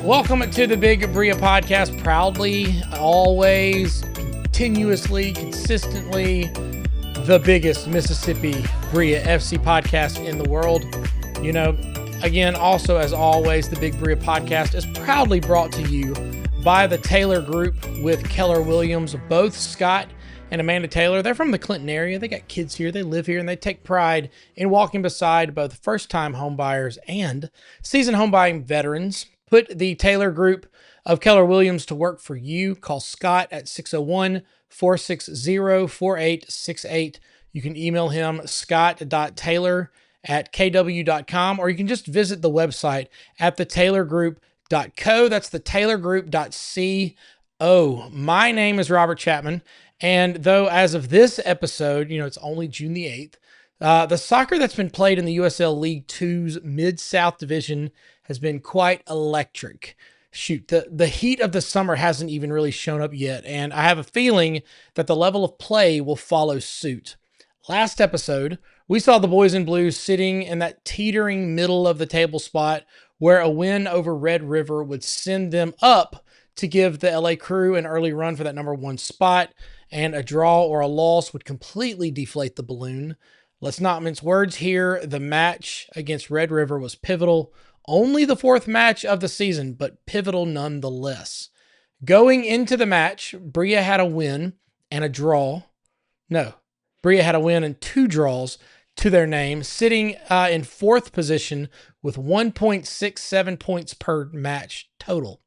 Welcome to the Big Brilla Podcast. Proudly, always, continuously, consistently, the biggest Mississippi Brilla FC podcast in the world. You know, again, also as always, the Big Brilla Podcast is proudly brought to you by the Taylor Group with Keller Williams. Both Scott and Amanda Taylor, they're from the Clinton area. They got kids here, they live here, and they take pride in walking beside both first-time homebuyers and seasoned homebuying veterans. Put the Taylor Group of Keller Williams to work for you. Call Scott at 601-460-4868. You can email him scott.taylor@kw.com, or you can just visit the website at thetaylorgroup.co. That's thetaylorgroup.co. My name is Robert Chapman, and though as of this episode, it's only June the 8th, the soccer that's been played in the USL League Two's Mid-South Division has been quite electric. Shoot, the heat of the summer hasn't even really shown up yet, and I have a feeling that the level of play will follow suit. Last episode, we saw the boys in blue sitting in that teetering middle of the table spot where a win over Red River would send them up to give the LA Crew an early run for that number one spot, and a draw or a loss would completely deflate the balloon. Let's not mince words here. The match against Red River was pivotal. Only the fourth match of the season, but pivotal nonetheless. Going into the match, Brilla had a win and a draw. No, Brilla had a win and two draws to their name, sitting in fourth position with 1.67 points per match total.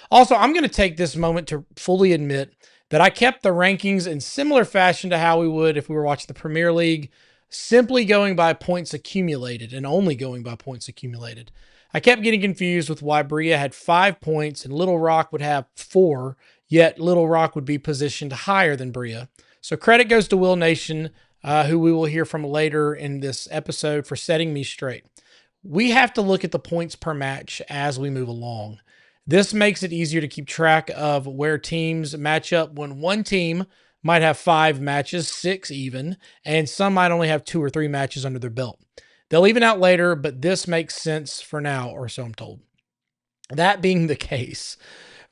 Also, I'm going to take this moment to fully admit that I kept the rankings in similar fashion to how we would if we were watching the Premier League, simply going by points accumulated and only going by points accumulated. I kept getting confused with why Brilla had 5 points and Little Rock would have 4, yet Little Rock would be positioned higher than Brilla. So credit goes to Will Nation, who we will hear from later in this episode, for setting me straight. We have to look at the points per match as we move along. This makes it easier to keep track of where teams match up when one team might have 5 matches, 6 even, and some might only have 2 or 3 matches under their belt. They'll even out later, but this makes sense for now, or so I'm told. That being the case,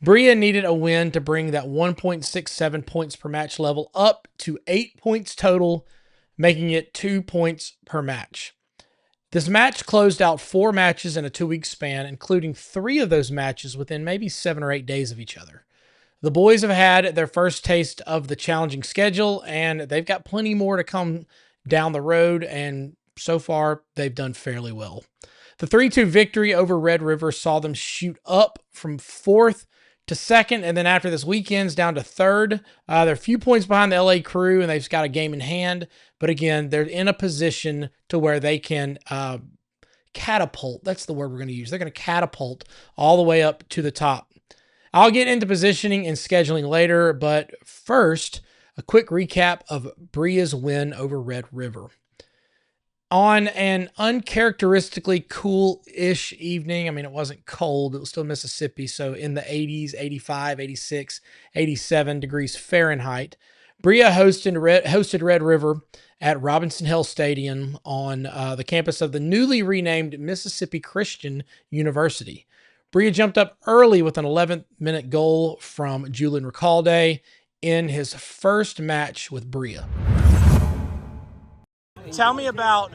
Brilla needed a win to bring that 1.67 points per match level up to 8 points total, making it 2 points per match. This match closed out 4 matches in a 2-week span, including 3 of those matches within maybe 7 or 8 days of each other. The boys have had their first taste of the challenging schedule, and they've got plenty more to come down the road, and so far, they've done fairly well. The 3-2 victory over Red River saw them shoot up from 4th to 2nd, and then after this weekend's down to 3rd. They're a few points behind the LA Crew, and they've got a game in hand. But again, they're in a position to where they can catapult. That's the word we're going to use. They're going to catapult all the way up to the top. I'll get into positioning and scheduling later, but first, a quick recap of Brilla's win over Red River. On an uncharacteristically cool-ish evening, it wasn't cold, it was still Mississippi, so in the 80s, 85, 86, 87 degrees Fahrenheit, Brilla hosted Red River at Robinson Hill Stadium on the campus of the newly renamed Mississippi Christian University. Brilla jumped up early with an 11th-minute goal from Julian Recalde in his first match with Brilla. Tell me about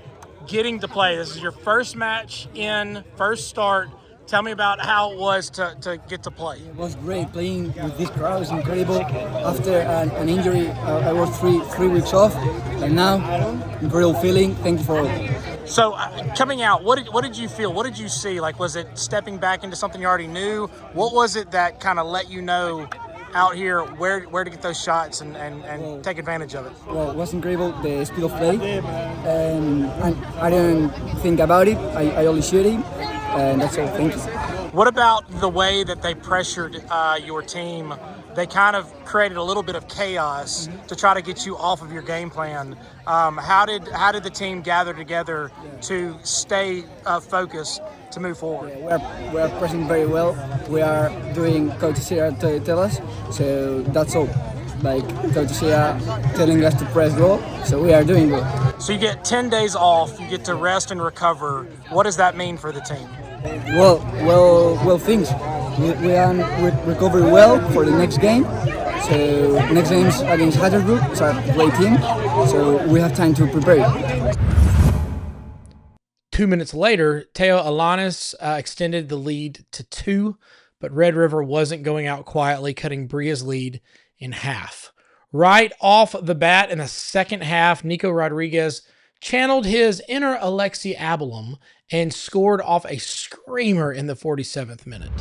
getting to play. This is your first match first start. Tell me about how it was to get to play. It was great playing with this crowd. It's incredible. After an injury, I was three weeks off, and now real feeling. Thank you for all. So coming out, what did you feel? What did you see? Was it stepping back into something you already knew? What was it that kind of let you know out here where to get those shots and take advantage of it? Well, it was incredible, the speed of play, and I didn't think about it. I only shoot it, and that's all. Thank you. What about the way that they pressured your team? They kind of created a little bit of chaos to try to get you off of your game plan. How did the team gather together to stay focused to move forward? Yeah, we're pressing very well. We are doing Coach Sierra tell us, so that's all. Coach Sierra telling us to press go, so we are doing good. So you get 10 days off, you get to rest and recover. What does that mean for the team? Well, things. we recover well for the next game. So next game's against Hattersburg. It's a great team. So we have time to prepare. 2 minutes later, Teo Alanis extended the lead to 2, but Red River wasn't going out quietly, cutting Brilla's lead in half. Right off the bat in the second half, Nico Rodriguez channeled his inner Alexi Abelum and scored off a screamer in the 47th minute.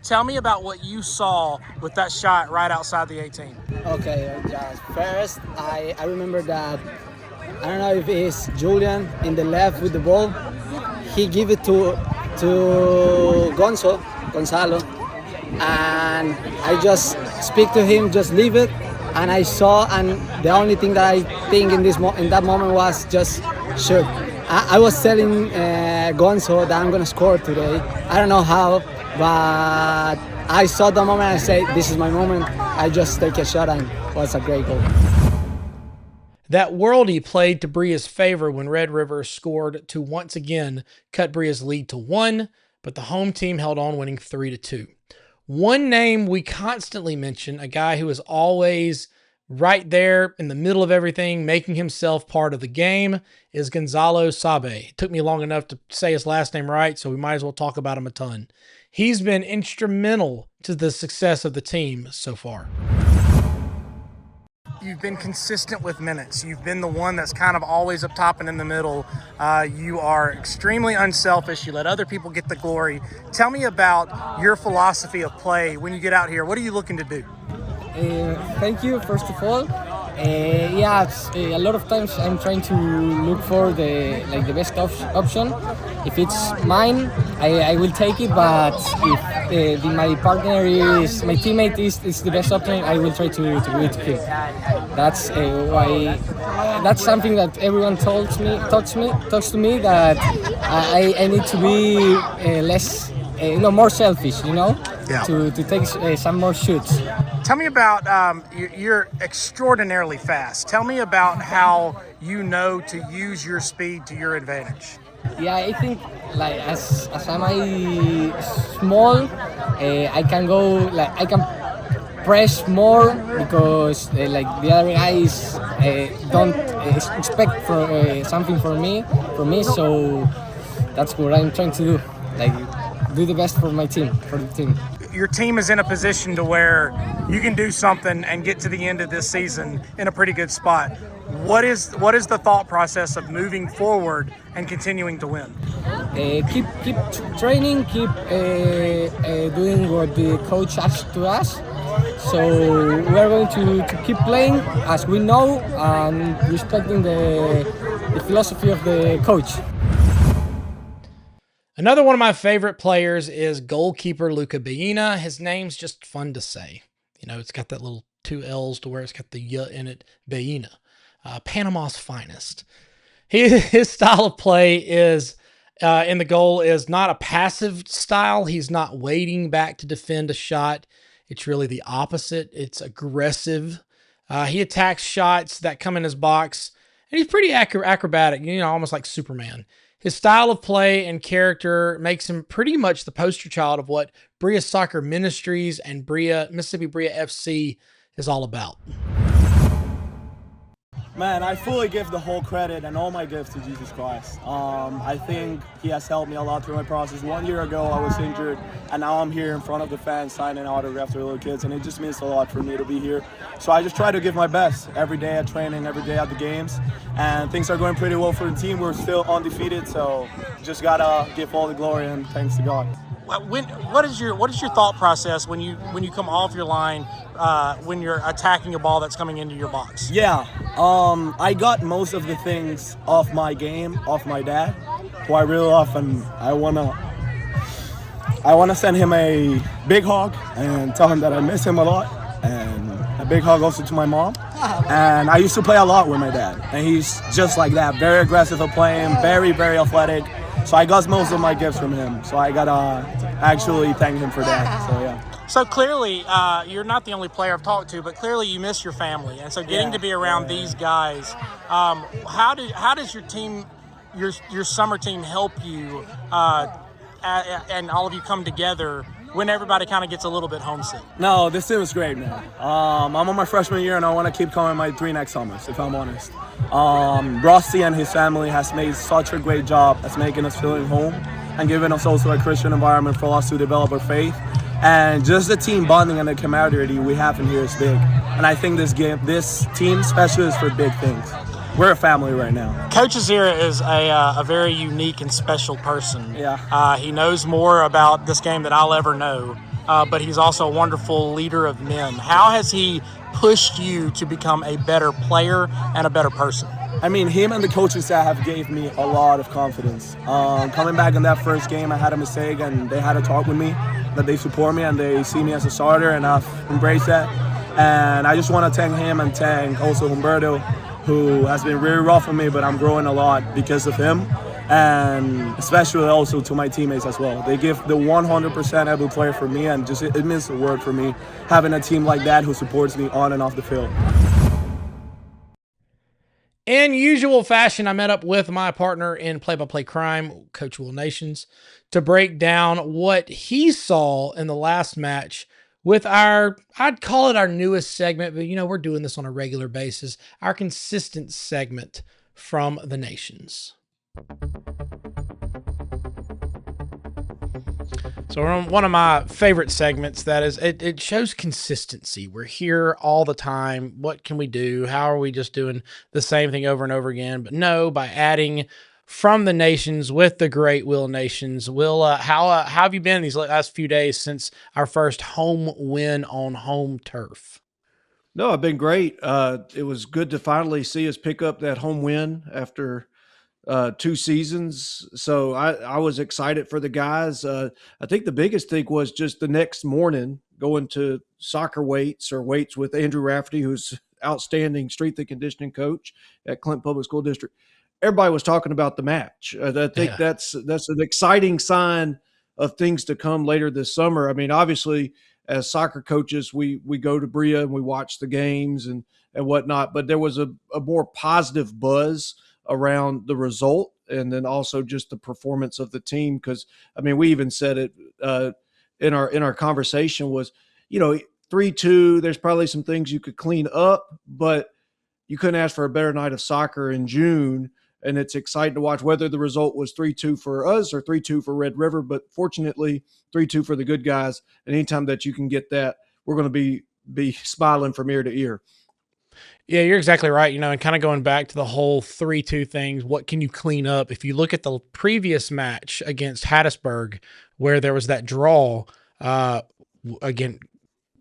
Tell me about what you saw with that shot right outside the 18. Okay, just first, I remember that, I don't know if it's Julian in the left with the ball. He gave it to Gonzalo, and I just speak to him, just leave it. And I saw, and the only thing that I think in that moment was just shoot. I was telling Gonzo that I'm gonna score today. I don't know how, but I saw the moment. I said, "This is my moment." I just take a shot, and it was a great goal. That worldie played to Brilla's favor when Red River scored to once again cut Brilla's lead to 1, but the home team held on, winning 3-2. One name we constantly mention, a guy who is always right there in the middle of everything, making himself part of the game, is Gonzalo Sabe. It took me long enough to say his last name right, so we might as well talk about him a ton. He's been instrumental to the success of the team so far. You've been consistent with minutes. You've been the one that's kind of always up top and in the middle. You are extremely unselfish. You let other people get the glory. Tell me about your philosophy of play when you get out here. What are you looking to do? Thank you, first of all. A lot of times I'm trying to look for the best option. If it's mine, I will take it. But if my teammate is the best option, I will try to give it to him. That's why. That's something that everyone talks to me that I need to be less, more selfish. Yeah. To take some more shoots. Tell me about, you're extraordinarily fast. Tell me about how you know to use your speed to your advantage. Yeah, I think as I'm small, I can go, I can press more because the other guys don't expect something from me, so that's what I'm trying to do, do the best for my team, for the team. Your team is in a position to where you can do something and get to the end of this season in a pretty good spot. What is the thought process of moving forward and continuing to win? Keep training, keep doing what the coach asked to us. So we're going to keep playing as we know and respecting the philosophy of the coach. Another one of my favorite players is goalkeeper Luca Baena. His name's just fun to say. It's got that little 2 L's to where it's got the Y in it, Baena. Panama's finest. His style of play is, in the goal, is not a passive style. He's not waiting back to defend a shot. It's really the opposite. It's aggressive. He attacks shots that come in his box, and he's pretty acrobatic, almost like Superman. His style of play and character makes him pretty much the poster child of what Brilla Soccer Ministries and Mississippi Brilla FC is all about. Man, I fully give the whole credit and all my gifts to Jesus Christ. I think he has helped me a lot through my process. 1 year ago, I was injured, and now I'm here in front of the fans signing autographs for little kids, and it just means a lot for me to be here. So I just try to give my best every day at training, every day at the games, and things are going pretty well for the team. We're still undefeated, so just gotta give all the glory and thanks to God. What is your thought process when you come off your line when you're attacking a ball that's coming into your box? Yeah, I got most of the things off my game, off my dad, who I really love, and I wanna send him a big hug and tell him that I miss him a lot, and a big hug also to my mom. And I used to play a lot with my dad, and he's just like that, very aggressive at playing, very, very athletic. So I got most of my gifts from him. So I gotta actually thank him for that. So yeah. So clearly, you're not the only player I've talked to, but clearly you miss your family, and so getting to be around these guys. How does your team, your summer team, help you and all of you come together when everybody kind of gets a little bit homesick? No, this team is great, man. I'm on my freshman year, and I want to keep coming my 3 next summers, if I'm honest. Rossi and his family has made such a great job at making us feel at home and giving us also a Christian environment for us to develop our faith. And just the team bonding and the camaraderie we have in here is big. And I think this team especially is for big things. We're a family right now. Coach Azira is a very unique and special person. Yeah. He knows more about this game than I'll ever know, but he's also a wonderful leader of men. How has he pushed you to become a better player and a better person? I mean, him and the coaching staff gave me a lot of confidence. Coming back in that first game, I had a mistake, and they had to talk with me, that they support me and they see me as a starter, and I've embraced that. And I just want to thank him and thank also Humberto, who has been really rough on me, but I'm growing a lot because of him, and especially also to my teammates as well. They give the 100% every player for me, and just it means the world for me having a team like that who supports me on and off the field. In usual fashion, I met up with my partner in play-by-play crime, Coach Will Nations, to break down what he saw in the last match with I'd call it our newest segment, but we're doing this on a regular basis, our consistent segment from the Nations. So we're on one of my favorite segments, that is, it shows consistency. We're here all the time. What can we do? How are we just doing the same thing over and over again? But no, by adding from the Nations with the great Will Nations. Will, how have you been these last few days since our first home win on home turf? No, I've been great. It was good to finally see us pick up that home win after 2 seasons. So I was excited for the guys. I think the biggest thing was just the next morning going to soccer weights with Andrew Rafferty, who's outstanding strength and conditioning coach at Clinton Public School District. Everybody was talking about the match. I think that's an exciting sign of things to come later this summer. I mean, obviously, as soccer coaches, we go to Brilla and we watch the games and whatnot, but there was a more positive buzz around the result, and then also just the performance of the team. Because I mean, we even said it in our conversation was, 3-2. There's probably some things you could clean up, but you couldn't ask for a better night of soccer in June. And it's exciting to watch, whether the result was 3-2 for us or 3-2 for Red River. But fortunately, 3-2 for the good guys. And anytime that you can get that, we're going to be smiling from ear to ear. Yeah, you're exactly right. And kind of going back to the whole 3-2 things, what can you clean up? If you look at the previous match against Hattiesburg, where there was that draw, again,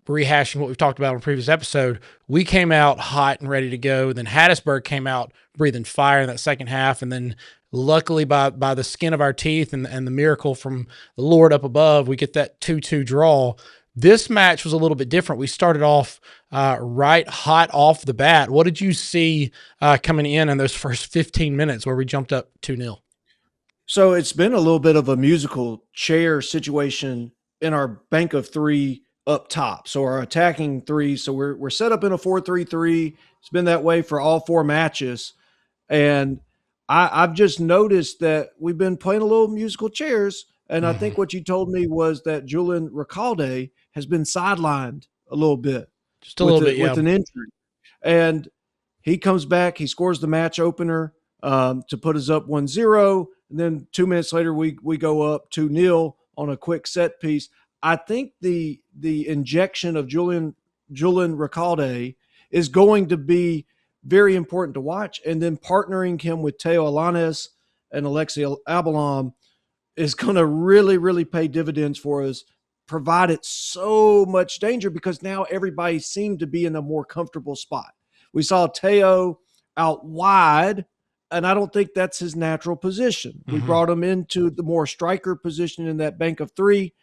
rehashing what we've talked about in a previous episode, we came out hot and ready to go. Then Hattiesburg came out breathing fire in that second half. And then luckily by the skin of our teeth and the miracle from the Lord up above, we get that 2-2 draw. This match was a little bit different. We started off right hot off the bat. What did you see coming in those first 15 minutes where we jumped up 2-0? So it's been a little bit of a musical chair situation in our bank of 3 up top. So our attacking 3. So we're set up in a 4-3-3. It's been that way for all 4 matches. And I've just noticed that we've been playing a little musical chairs. And I think what you told me was that Julian Recalde has been sidelined a little bit. Just a little bit, yeah. With an injury. And he comes back, he scores the match opener to put us up 1-0. And then 2 minutes later, we go up 2-0 on a quick set piece. I think the injection of Julian Recalde is going to be very important to watch. And then partnering him with Teo Alanes and Alexi Abalom is going to really, really pay dividends for us, provided so much danger, because now everybody seemed to be in a more comfortable spot. We saw Teo out wide, and I don't think that's his natural position. We brought him into the more striker position in that bank of 3,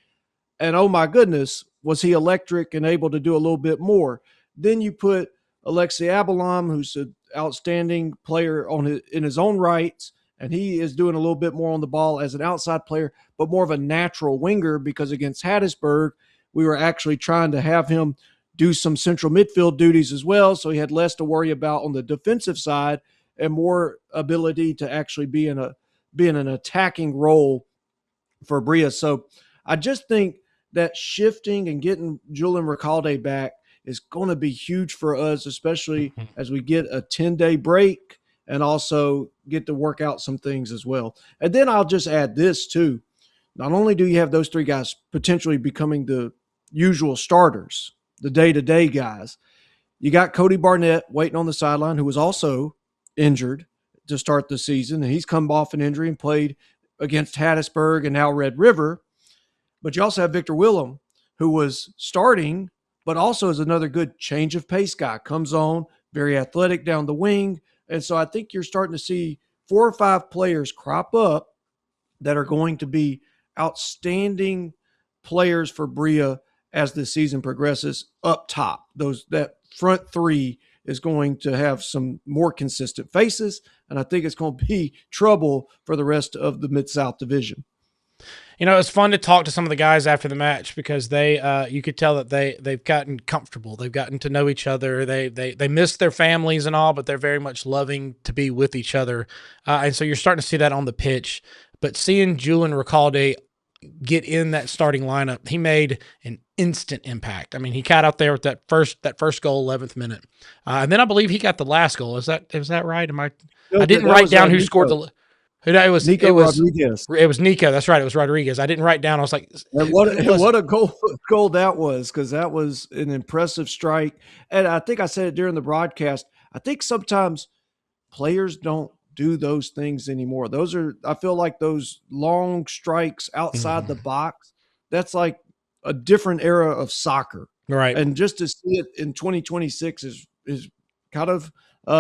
and oh my goodness, was he electric and able to do a little bit more. Then you put Alexi Abalom, who's an outstanding player in his own rights, and he is doing a little bit more on the ball as an outside player, but more of a natural winger, because against Hattiesburg, we were actually trying to have him do some central midfield duties as well, so he had less to worry about on the defensive side and more ability to actually be in an attacking role for Bria. So I just think that shifting and getting Julian Recalde back is going to be huge for us, especially as we get a 10-day break and also get to work out some things as well. And then I'll just add this too. Not only do you have those three guys potentially becoming the usual starters, the day-to-day guys, you got Cody Barnett waiting on the sideline, who was also injured to start the season. And he's come off an injury and played against Hattiesburg and now Red River. But you also have Victor Willem, who was starting, but also is another good change of pace guy. Comes on, very athletic down the wing. And so I think you're starting to see 4 or 5 players crop up that are going to be outstanding players for Bria as the season progresses up top. That front three is going to have some more consistent faces, and I think it's going to be trouble for the rest of the Mid-South Division. You know, it's fun to talk to some of the guys after the match because you could tell that they've gotten comfortable. They've gotten to know each other. They miss their families and all, but they're very much loving to be with each other. And so you're starting to see that on the pitch. But seeing Julian Recalde get in that starting lineup, he made an instant impact. I mean, he got out there with that first goal, 11th minute, and then I believe he got the last goal. Is that right? I didn't write down who scored the. It was Rodriguez. It was Nico. That's right. It was Rodriguez. I didn't write down. I was like, and what a goal that was, because that was an impressive strike. And I think I said it during the broadcast. I think sometimes players don't do those things anymore. I feel like those long strikes outside the box, that's like a different era of soccer. Right. And just to see it in 2026 is kind of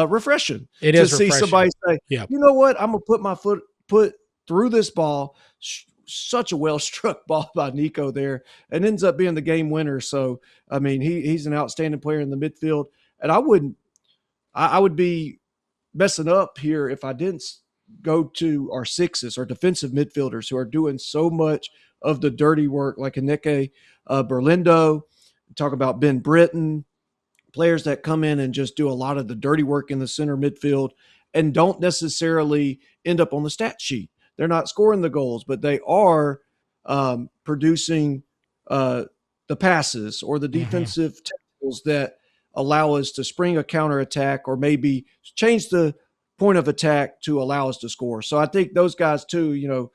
refreshing. It is to see somebody say, you know what, I'm going to put my foot through this ball. Such a well-struck ball by Nico there, and ends up being the game winner. So, I mean, he's an outstanding player in the midfield. And I would be messing up here if I didn't go to our sixes, our defensive midfielders who are doing so much of the dirty work, like Eneke Berlindo. Talk about Ben Britton, players that come in and just do a lot of the dirty work in the center midfield and don't necessarily end up on the stat sheet. They're not scoring the goals, but they are producing the passes or the defensive tackles that allow us to spring a counterattack or maybe change the point of attack to allow us to score. So I think those guys too, you know,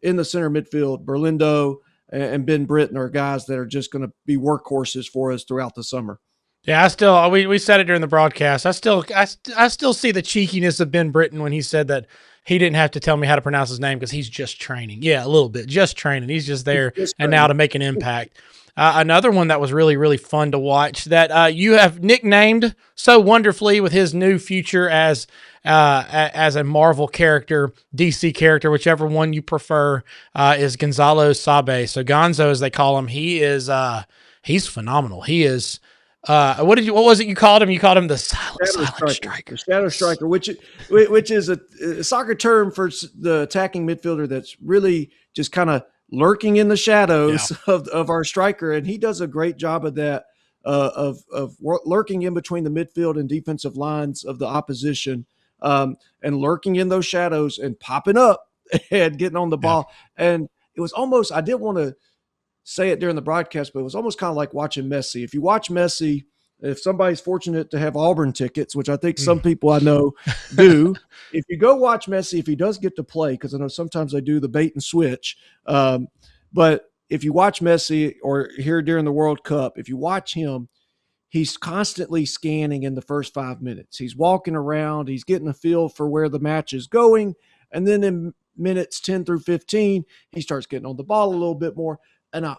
in the center midfield, Berlindo and Ben Britton are guys that are just going to be workhorses for us throughout the summer. Yeah, we said it during the broadcast. I still see the cheekiness of Ben Britton when he said that he didn't have to tell me how to pronounce his name because he's just training. Yeah, a little bit, just training. He's just there and now to make an impact. Another one that was really, really fun to watch that you have nicknamed so wonderfully with his new future as a Marvel character, DC character, whichever one you prefer, is Gonzalo Sabe. So Gonzo, as they call him, he's phenomenal. He is. What was it you called him? You called him the silent striker. The shadow striker, which is a soccer term for the attacking midfielder that's really just kind of lurking in the shadows of our striker, and he does a great job of that, of lurking in between the midfield and defensive lines of the opposition, and lurking in those shadows and popping up and getting on the ball. And it was almost, I didn't want to say it during the broadcast, but it was almost kind of like watching Messi. If you watch Messi, if somebody's fortunate to have Auburn tickets, which I think some people I know do, if you go watch Messi, if he does get to play, because I know sometimes they do the bait and switch, but if you watch Messi or here during the World Cup, if you watch him, he's constantly scanning in the first 5 minutes. He's walking around, he's getting a feel for where the match is going, and then in minutes 10 through 15, he starts getting on the ball a little bit more. And I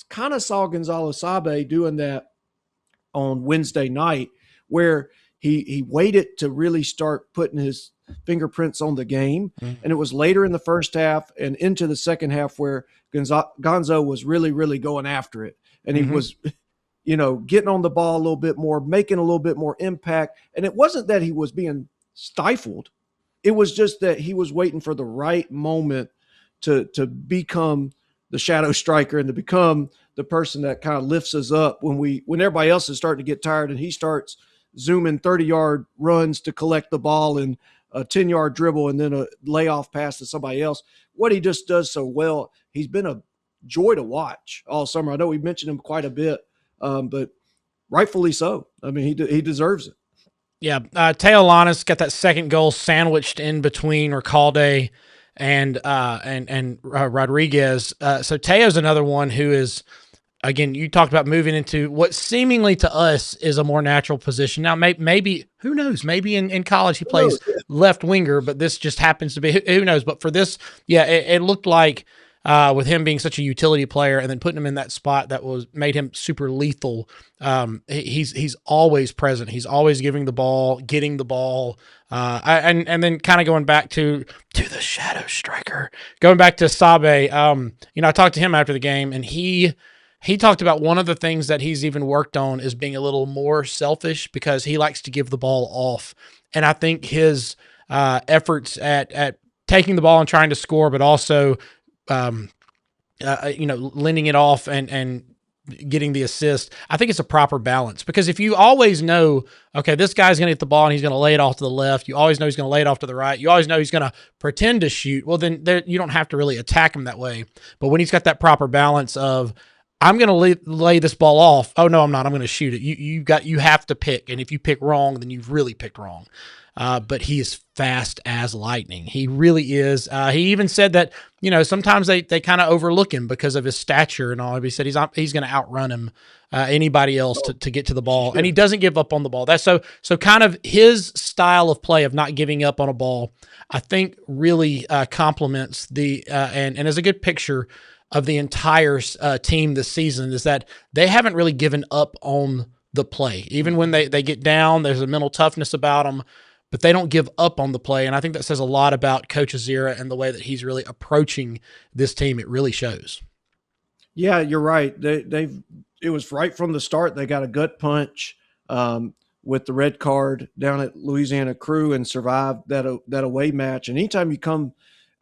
kind of saw Gonzalo Sabe doing that on Wednesday night, where he waited to really start putting his fingerprints on the game. And it was later in the first half and into the second half where Gonzo was really, really going after it. And he was, you know, getting on the ball a little bit more, making a little bit more impact. And it wasn't that he was being stifled. It was just that he was waiting for the right moment to become the shadow striker and to become the person that kind of lifts us up when everybody else is starting to get tired and he starts zooming 30-yard runs to collect the ball and 10-yard dribble and then a layoff pass to somebody else. What he just does so well, he's been a joy to watch all summer. I know we mentioned him quite a bit, but rightfully so. I mean, he deserves it. Yeah, Teo Lanis got that second goal sandwiched in between Recalde and Rodriguez. So Teo's another one who is, again, you talked about moving into what seemingly to us is a more natural position. Now, maybe who knows? Maybe in college he plays left winger, but this just happens to be, who knows? But for this, yeah, it looked like with him being such a utility player and then putting him in that spot that made him super lethal. He's always present. He's always giving the ball, getting the ball. And then kind of going back to the shadow striker, going back to Sabe. I talked to him after the game, and he talked about one of the things that he's even worked on is being a little more selfish because he likes to give the ball off. And I think his efforts at taking the ball and trying to score, but also lending it off and getting the assist, I think it's a proper balance, because if you always know, okay, this guy's going to get the ball and he's going to lay it off to the left, you always know he's going to lay it off to the right, you always know he's going to pretend to shoot, well, then you don't have to really attack him that way. But when he's got that proper balance of, I'm going to lay this ball off, oh no, I'm not, I'm going to shoot it. You have to pick, and if you pick wrong, then you've really picked wrong. But he is fast as lightning. He really is. He even said that, sometimes they kind of overlook him because of his stature and all. He said he's going to outrun him, anybody else to get to the ball. Sure. And he doesn't give up on the ball. That's so kind of his style of play of not giving up on a ball, I think really complements and is a good picture of the entire team this season, is that they haven't really given up on the play. Even when they get down, there's a mental toughness about them, but they don't give up on the play. And I think that says a lot about Coach Azira and the way that he's really approaching this team. It really shows. Yeah, you're right. It was right from the start. They got a gut punch with the red card down at Louisiana Crew and survived that away match. And anytime you come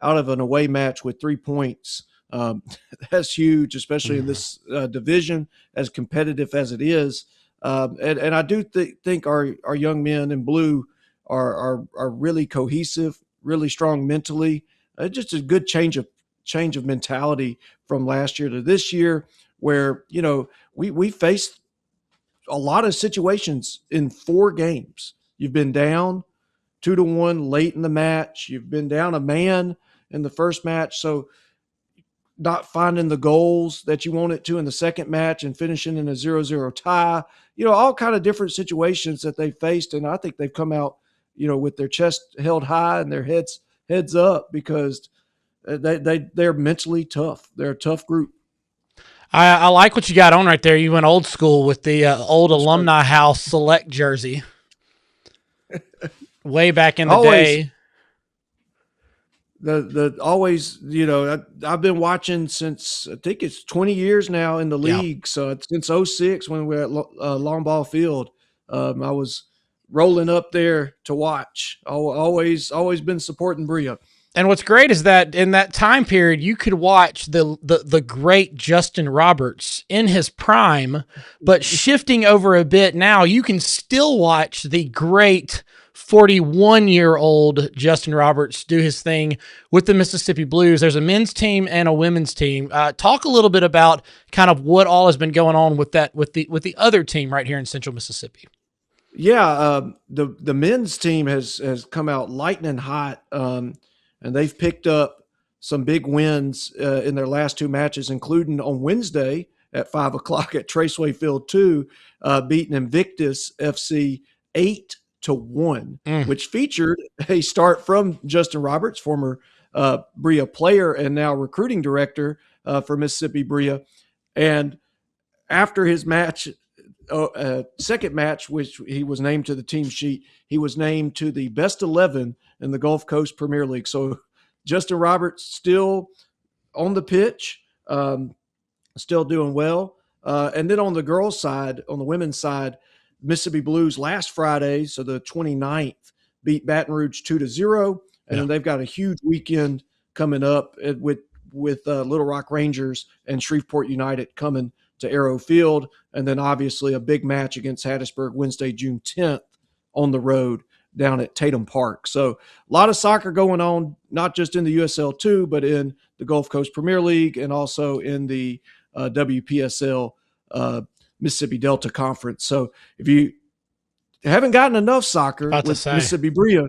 out of an away match with 3 points, that's huge, especially in this division, as competitive as it is. And I do think our young men in blue are really cohesive, really strong mentally. Just a good change of mentality from last year to this year, where we faced a lot of situations in 4 games. You've been down 2-1 late in the match. You've been down a man in the first match, so not finding the goals that you wanted to in the second match and finishing in a 0-0 tie. All kind of different situations that they faced, and I think they've come out with their chest held high and their heads up, because they're mentally tough. They're a tough group. I like what you got on right there. You went old school with the old Alumni House Select jersey. Way back in the day. I've been watching since, I think it's 20 years now in the league. Yeah. So it's since 2006 when we were at Long Ball Field. I was rolling up there to watch. Always been supporting Brilla. And what's great is that in that time period, you could watch the great Justin Roberts in his prime, but shifting over a bit now, you can still watch the great 41-year-old Justin Roberts do his thing with the Mississippi Blues. There's a men's team and a women's team. Talk a little bit about kind of what all has been going on with the other team right here in Central Mississippi. Yeah, the men's team has come out lightning hot, and they've picked up some big wins in their last 2 matches, including on Wednesday at 5:00 at Traceway Field 2, beating Invictus FC 8-1, which featured a start from Justin Roberts, former Brilla player and now recruiting director for Mississippi Brilla. And after his match, second match, which he was named to the team sheet, he was named to the best 11 in the Gulf Coast Premier League. So Justin Roberts still on the pitch, still doing well. And then on the girls' side, on the women's side, Mississippi Blues last Friday, so the 29th, beat Baton Rouge 2-0. And then they've got a huge weekend coming up with Little Rock Rangers and Shreveport United coming to Arrow Field. And then obviously a big match against Hattiesburg Wednesday, June 10th on the road. down at Tatum Park. So a lot of soccer going on, not just in the USL2, but in the Gulf Coast Premier League and also in the WPSL Mississippi Delta Conference. So if you haven't gotten enough soccer with Mississippi Brilla,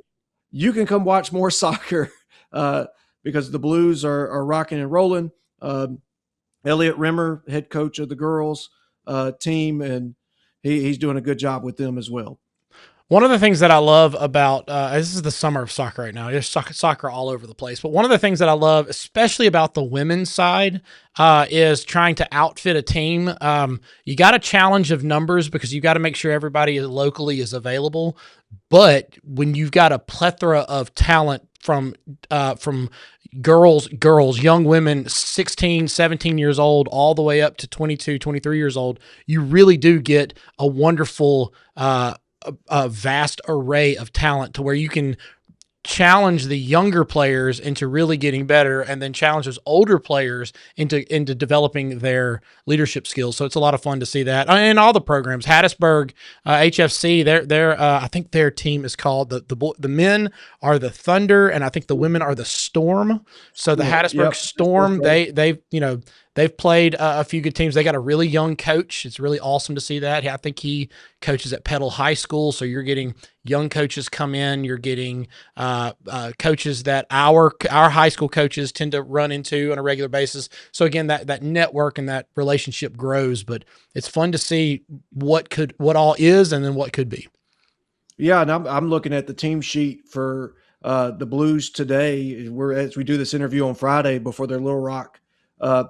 you can come watch more soccer because the Blues are rocking and rolling. Elliot Rimmer, head coach of the girls team, and he's doing a good job with them as well. One of the things that I love about this is the summer of soccer right now. There's soccer all over the place. But one of the things that I love, especially about the women's side, is trying to outfit a team. You got a challenge of numbers because you got to make sure everybody locally is available. But when you've got a plethora of talent from girls, young women, 16, 17 years old, all the way up to 22, 23 years old, you really do get a wonderful a vast array of talent to where you can challenge the younger players into really getting better and then challenge those older players into developing their leadership skills. So it's a lot of fun to see that. And all the programs, Hattiesburg, HFC, they're I think their team is called the men are the Thunder and I think the women are the Storm. So the Hattiesburg Storm, they've played a few good teams. They got a really young coach. It's really awesome to see that. I think he coaches at Petal High School. So you're getting young coaches come in. You're getting coaches that our high school coaches tend to run into on a regular basis. So again, that network and that relationship grows. But it's fun to see what all is and then what could be. Yeah, and I'm looking at the team sheet for the Blues today. As we do this interview on Friday before their Little Rock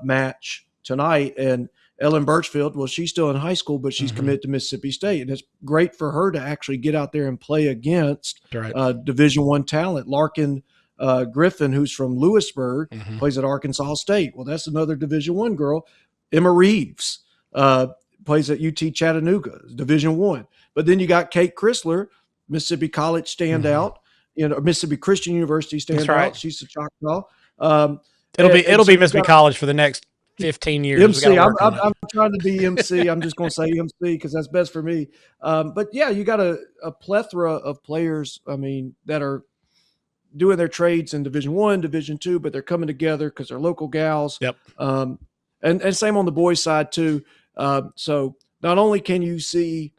match tonight, and Ellen Birchfield, well, she's still in high school, but she's committed to Mississippi State, and it's great for her to actually get out there and play against Division I talent. Larkin Griffin, who's from Lewisburg, plays at Arkansas State. Well, that's another Division I girl. Emma Reeves plays at UT Chattanooga, Division I. But then you got Kate Chrysler, Mississippi College standout, Mississippi Christian University standout. She's a Choctaw. It'll be Mississippi College for the next 15 years. MC, I'm trying to be MC. I'm just going to say MC because that's best for me. But yeah, you got a plethora of players. I mean, that are doing their trades in Division I, Division II, but they're coming together because they're local gals. Yep. And same on the boys' side too. So not only can you see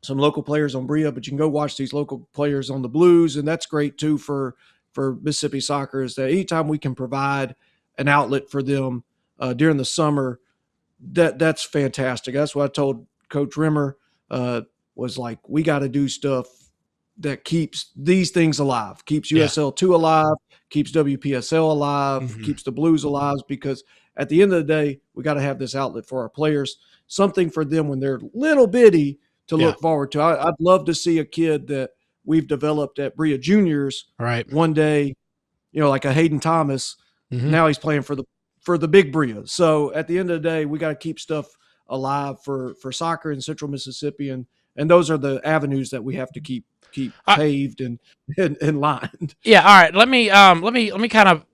some local players on Brilla, but you can go watch these local players on the Blues, and that's great too for Mississippi soccer. Is that anytime we can provide an outlet for them during the summer, that's fantastic. That's what I told Coach Rimmer, was like, we got to do stuff that keeps these things alive, keeps USL2 alive, keeps WPSL alive, keeps the Blues alive, because at the end of the day, we got to have this outlet for our players, something for them when they're little bitty to look forward to. I'd love to see a kid that we've developed at Brilla Juniors one day, like a Hayden Thomas. Now he's playing for the Big Brilla. So at the end of the day, we got to keep stuff alive for soccer in Central Mississippi, and those are the avenues that we have to keep paved and lined. Yeah. All right. Let me kind of,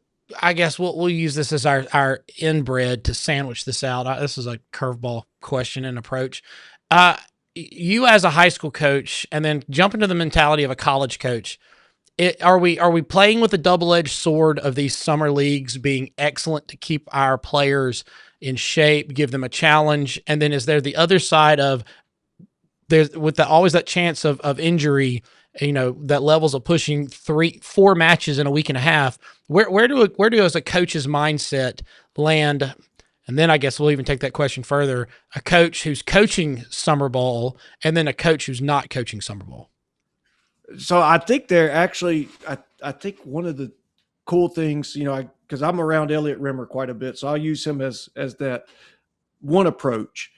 I guess we'll use this as our inbred to sandwich this out. This is a curveball question and approach. You as a high school coach, and then jump into the mentality of a college coach. Are we playing with a double-edged sword of these summer leagues being excellent to keep our players in shape, give them a challenge, and then is there the other side of there's always that chance of injury, that levels of pushing 3-4 matches in a week and a half. Where do as a coach's mindset land? And then I guess we'll even take that question further. A coach who's coaching summer ball and then a coach who's not coaching summer ball. So I think they're actually, I think one of the cool things, because I'm around Elliot Rimmer quite a bit, so I'll use him as that one approach.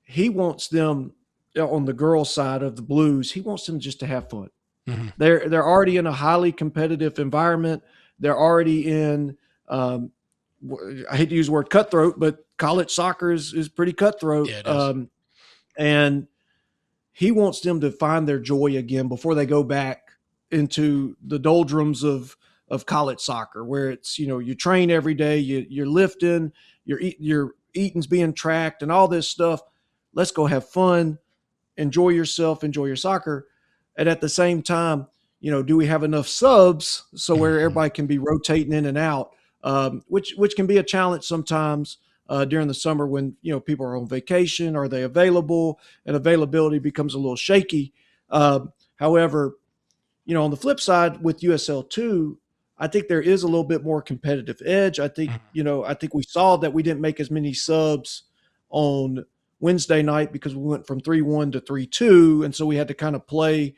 He wants them on the girls' side of the Blues. He wants them just to have fun. They're already in a highly competitive environment. They're already in, I hate to use the word cutthroat, but college soccer is pretty cutthroat. Yeah, and he wants them to find their joy again before they go back into the doldrums of college soccer, where it's, you train every day, you're lifting, your eating's being tracked and all this stuff. Let's go have fun, enjoy yourself, enjoy your soccer. And at the same time, do we have enough subs so where everybody can be rotating in and out, which can be a challenge sometimes during the summer when, people are on vacation. Are they available? And availability becomes a little shaky. However, on the flip side with USL2, I think there is a little bit more competitive edge. I think, I think we saw that we didn't make as many subs on Wednesday night because we went from 3-1 to 3-2. And so we had to kind of play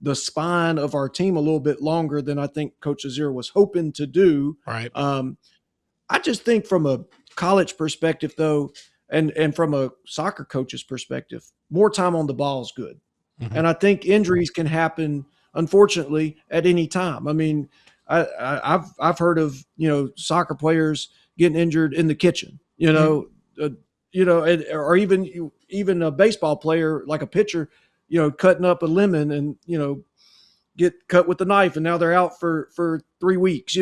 the spine of our team a little bit longer than I think Coach Azir was hoping to do. Right. I just think from a college perspective, though, and from a soccer coach's perspective, more time on the ball is good. Mm-hmm. And I think injuries can happen, unfortunately, at any time. I mean, I've heard of, soccer players getting injured in the kitchen, or even a baseball player, like a pitcher, cutting up a lemon and, get cut with a knife and now they're out for 3 weeks.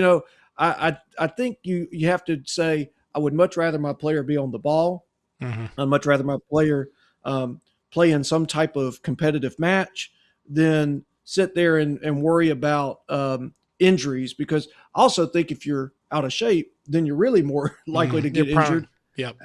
I think you have to say, I would much rather my player be on the ball. Mm-hmm. I'd much rather my player play in some type of competitive match than sit there and worry about injuries, because I also think if you're out of shape, then you're really more likely to get injured. Yep.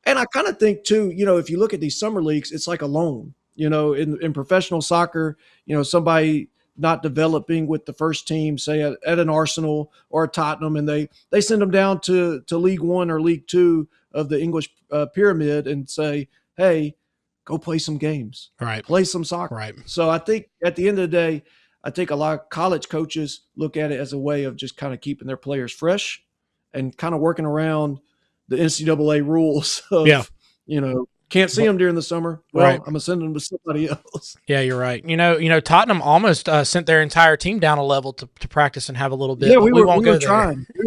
And I kind of think too, if you look at these summer leagues, it's like a loan, in professional soccer, somebody not developing with the first team, say at an Arsenal or a Tottenham, and they send them down to League One or League Two of the English pyramid and say, hey, go play some games, right? Play some soccer. Right. So I think at the end of the day, I think a lot of college coaches look at it as a way of just kind of keeping their players fresh and kind of working around the NCAA rules of, can't see them during the summer. Well, right. I'm going to send them to somebody else. Yeah, you're right. Tottenham almost sent their entire team down a level to practice and have a little bit. Yeah, we were trying. We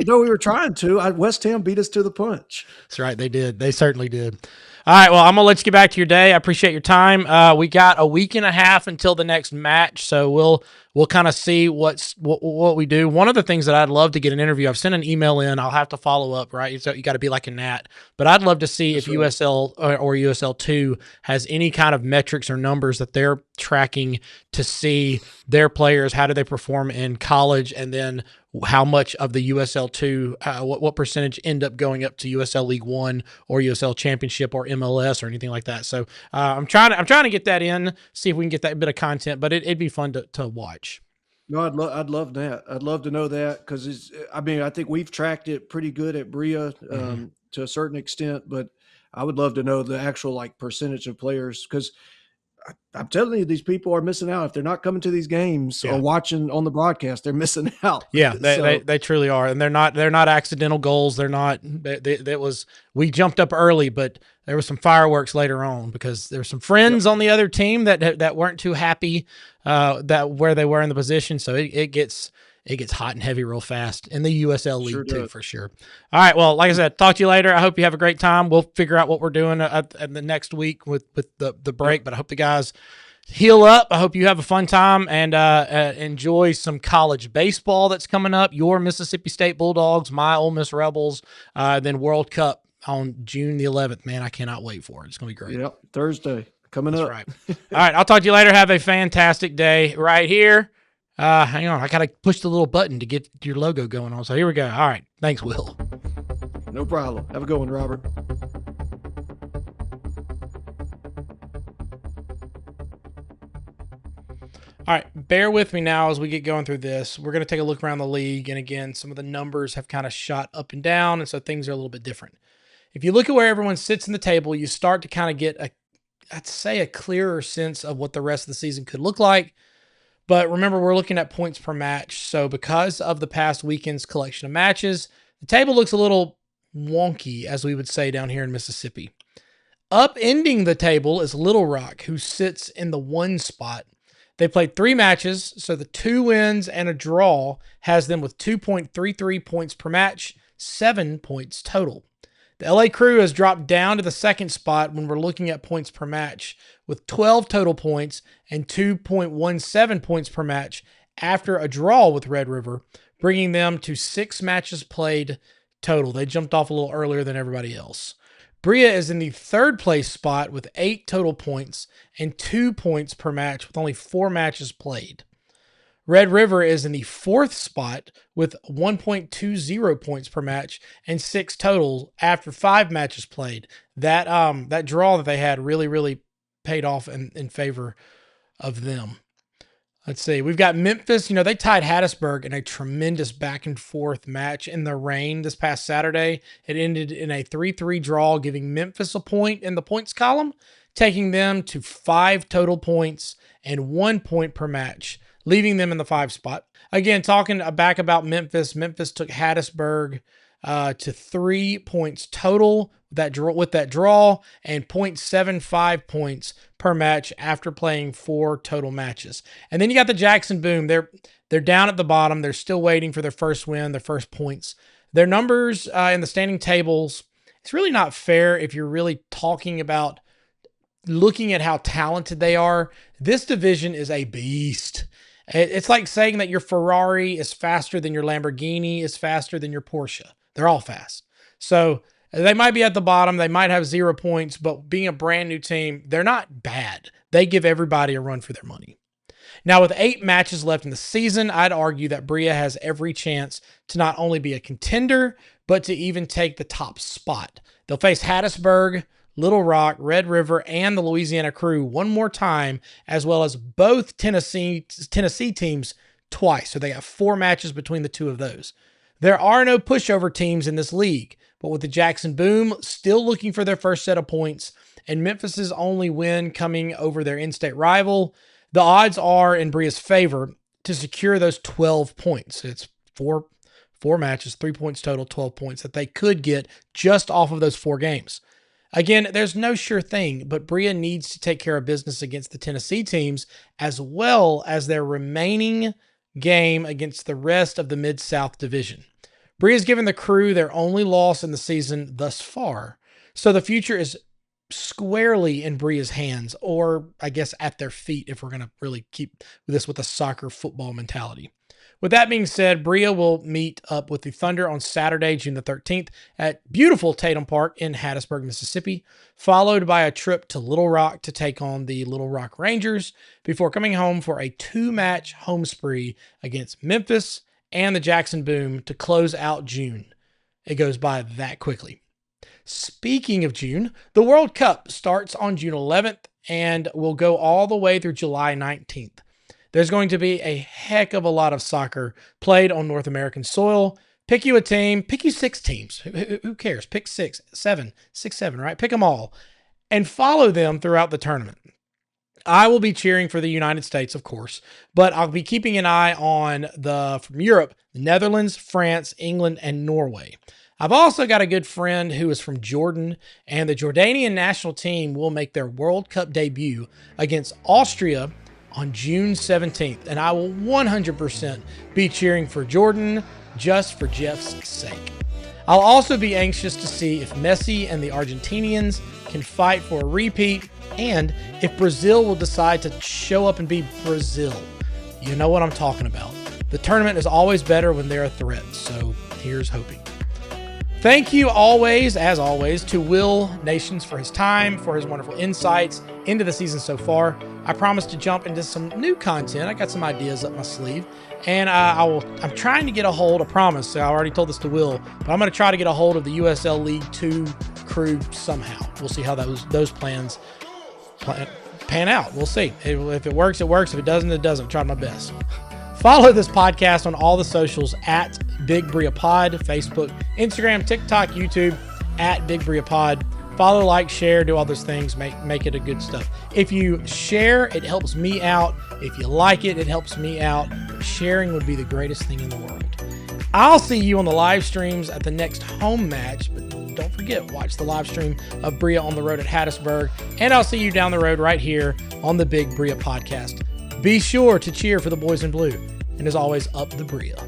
were trying to. West Ham beat us to the punch. That's right. They did. They certainly did. All right, well, I'm going to let you get back to your day. I appreciate your time. We got a week and a half until the next match, so we'll kind of see what we do. One of the things that I'd love to get an interview, I've sent an email in. I'll have to follow up, right? So you got to be like a Nat. But I'd love to see if USL or USL2 has any kind of metrics or numbers that they're tracking to see their players, how do they perform in college, and then how much of the USL2, what percentage end up going up to USL League One or USL Championship or MLS or anything like that. So I'm trying to get that in, see if we can get that bit of content, but it'd be fun to watch. No, I'd love that. I'd love to know that, because I think we've tracked it pretty good at Brilla to a certain extent, but I would love to know the actual percentage of players, because I'm telling you, these people are missing out. If they're not coming to these games or watching on the broadcast, they're missing out. Yeah, they truly are, and they're not accidental goals. They're not. We jumped up early, but there was some fireworks later on because there were some friends on the other team that weren't too happy that where they were in the position. So it gets hot and heavy real fast in the USL League too, for sure. All right. Well, like I said, talk to you later. I hope you have a great time. We'll figure out what we're doing at the next week with the break, but I hope the guys heal up. I hope you have a fun time and enjoy some college baseball that's coming up. Your Mississippi State Bulldogs, my Ole Miss Rebels, then World Cup on June the 11th. Man, I cannot wait for it. It's going to be great. Yep. Thursday coming up. Right. All right. I'll talk to you later. Have a fantastic day right here. Hang on. I got to push the little button to get your logo going on. So here we go. All right. Thanks, Will. No problem. Have a good one, Robert. All right. Bear with me now as we get going through this. We're going to take a look around the league. And again, some of the numbers have kind of shot up and down. And so things are a little bit different. If you look at where everyone sits in the table, you start to kind of get a clearer sense of what the rest of the season could look like. But remember, we're looking at points per match. So because of the past weekend's collection of matches, the table looks a little wonky, as we would say down here in Mississippi. Upending the table is Little Rock, who sits in the 1 spot. They played 3 matches, so the 2 wins and a draw has them with 2.33 points per match, 7 points total. The LA Crew has dropped down to the 2nd spot when we're looking at points per match with 12 total points and 2.17 points per match after a draw with Red River, bringing them to 6 matches played total. They jumped off a little earlier than everybody else. Brilla is in the third place spot with 8 total points and 2 points per match with only 4 matches played. Red River is in the fourth spot with 1.20 points per match and 6 total after 5 matches played. That draw that they had really paid off in favor of them. Let's see. We've got Memphis. They tied Hattiesburg in a tremendous back and forth match in the rain this past Saturday. It ended in a 3-3 draw, giving Memphis a point in the points column, taking them to 5 total points and 1 point per match, leaving them in the 5 spot. Again, talking back about Memphis. Memphis took Hattiesburg to 3 points total with that draw and 0.75 points per match after playing 4 total matches. And then you got the Jackson Boom. They're down at the bottom. They're still waiting for their first win, their first points. Their numbers in the standing tables, it's really not fair if you're really talking about looking at how talented they are. This division is a beast. It's like saying that your Ferrari is faster than your Lamborghini is faster than your Porsche. They're all fast. So they might be at the bottom. They might have 0 points, but being a brand new team, they're not bad. They give everybody a run for their money. Now, with 8 matches left in the season, I'd argue that Brilla has every chance to not only be a contender, but to even take the top spot. They'll face Hattiesburg, Little Rock, Red River, and the Louisiana Crew one more time, as well as both Tennessee teams twice. So they got 4 matches between the 2 of those. There are no pushover teams in this league, but with the Jackson Boom still looking for their first set of points and Memphis's only win coming over their in-state rival, the odds are in Brilla's favor to secure those 12 points. It's four matches, 3 points total, 12 points that they could get just off of those 4 games. Again, there's no sure thing, but Brilla needs to take care of business against the Tennessee teams as well as their remaining game against the rest of the Mid-South Division. Brilla's given the Crew their only loss in the season thus far, so the future is squarely in Brilla's hands, or I guess at their feet if we're going to really keep this with a soccer football mentality. With that being said, Brilla will meet up with the Thunder on Saturday, June the 13th at beautiful Tatum Park in Hattiesburg, Mississippi, followed by a trip to Little Rock to take on the Little Rock Rangers before coming home for a 2-match home spree against Memphis and the Jackson Boom to close out June. It goes by that quickly. Speaking of June, the World Cup starts on June 11th and will go all the way through July 19th. There's going to be a heck of a lot of soccer played on North American soil. Pick you a team, pick you 6 teams. Who cares? Pick 6, 7, right? Pick them all and follow them throughout the tournament. I will be cheering for the United States, of course, but I'll be keeping an eye on from Europe, the Netherlands, France, England, and Norway. I've also got a good friend who is from Jordan, and the Jordanian national team will make their World Cup debut against Austria on June 17th, and I will 100% be cheering for Jordan just for Jeff's sake. I'll also be anxious to see if Messi and the Argentinians can fight for a repeat, and if Brazil will decide to show up and be Brazil. You know what I'm talking about. The tournament is always better when they're a threat, so here's hoping. Thank you as always, to Will Nations for his time, for his wonderful insights into the season so far. I promise to jump into some new content. I got some ideas up my sleeve, and I'm trying to get a hold, I promise, I already told this to Will, but I'm going to try to get a hold of the USL League 2 crew somehow. We'll see how those plans pan out. We'll see. If it works, it works. If it doesn't, it doesn't. I tried my best. Follow this podcast on all the socials at Big Brilla Pod, Facebook, Instagram, TikTok, YouTube, at Big Brilla Pod. Follow, like, share, do all those things. Make it a good stuff. If you share, it helps me out. If you like it, it helps me out. Sharing would be the greatest thing in the world. I'll see you on the live streams at the next home match, but don't forget, watch the live stream of Brilla on the road at Hattiesburg, and I'll see you down the road right here on the Big Brilla Podcast. Be sure to cheer for the boys in blue, and as always, up the Brilla.